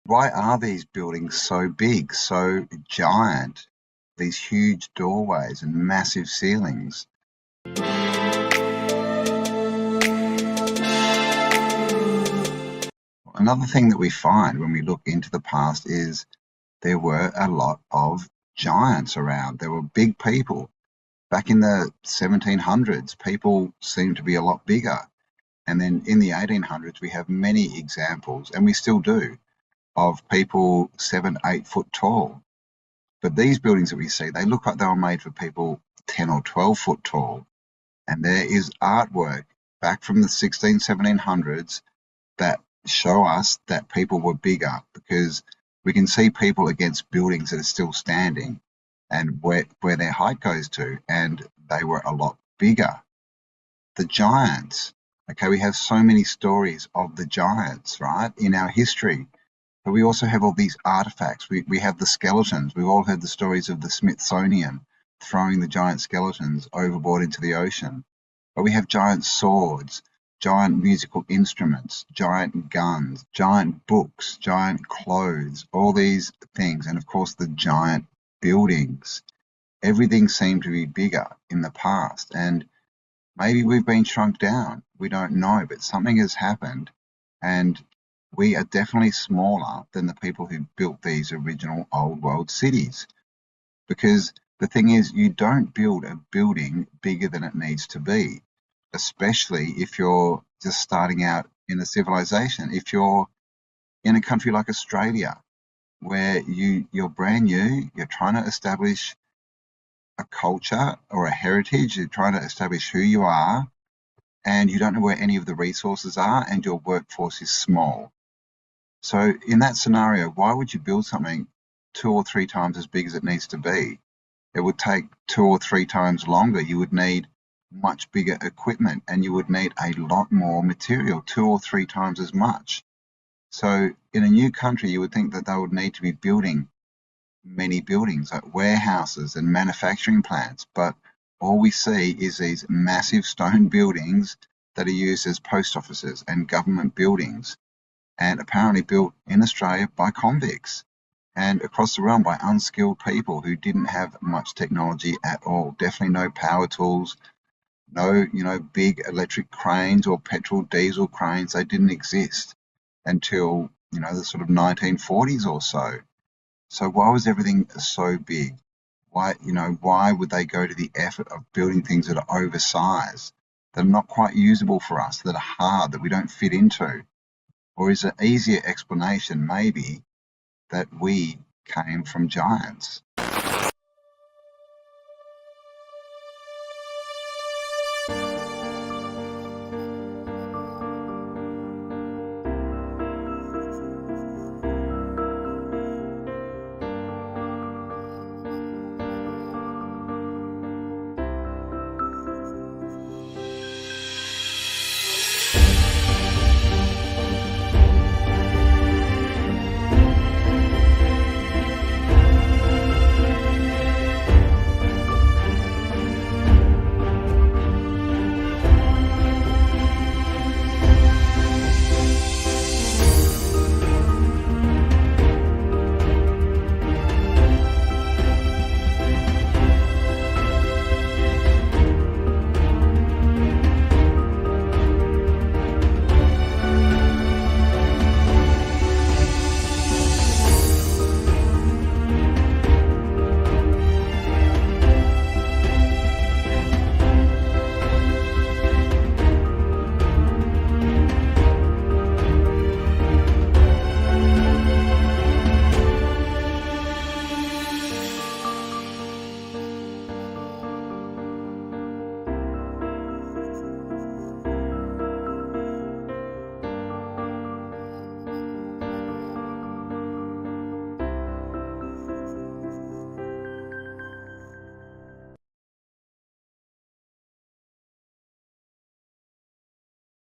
Why are these buildings so big, so giant? These huge doorways and massive ceilings. Another thing that we find when we look into the past is there were a lot of giants around. There were big people. Back in the 1700s, people seemed to be a lot bigger. And then in the 1800s, we have many examples, and we still do, of people 7, 8 foot tall. But these buildings that we see, they look like they were made for people 10 or 12 foot tall. And there is artwork back from the 1700s that show us that people were bigger, because we can see people against buildings that are still standing and where their height goes to, and they were a lot bigger. The giants, okay, we have so many stories of the giants, right, in our history. But we also have all these artifacts. We have the skeletons. We've all heard the stories of the Smithsonian throwing the giant skeletons overboard into the ocean. But we have giant swords, giant musical instruments, giant guns, giant books, giant clothes, all these things. And of course, the giant buildings. Everything seemed to be bigger in the past. And maybe we've been shrunk down. We don't know, but something has happened. And we are definitely smaller than the people who built these original old world cities. Because the thing is, you don't build a building bigger than it needs to be, especially if you're just starting out in a civilization. If you're in a country like Australia, where you're brand new, you're trying to establish a culture or a heritage, you're trying to establish who you are, and you don't know where any of the resources are, and your workforce is small. So in that scenario, why would you build something 2 or 3 times as big as it needs to be? It would take 2 or 3 times longer. You would need much bigger equipment, and you would need a lot more material, 2 or 3 times as much. So in a new country, you would think that they would need to be building many buildings like warehouses and manufacturing plants, but all we see is these massive stone buildings that are used as post offices and government buildings, and apparently built in Australia by convicts and across the realm by unskilled people who didn't have much technology at all. Definitely no power tools, no, big electric cranes or petrol diesel cranes. They didn't exist until, the sort of 1940s or so. So why was everything so big? Why would they go to the effort of building things that are oversized, that are not quite usable for us, that are hard, that we don't fit into? Or is an easier explanation maybe that we came from giants?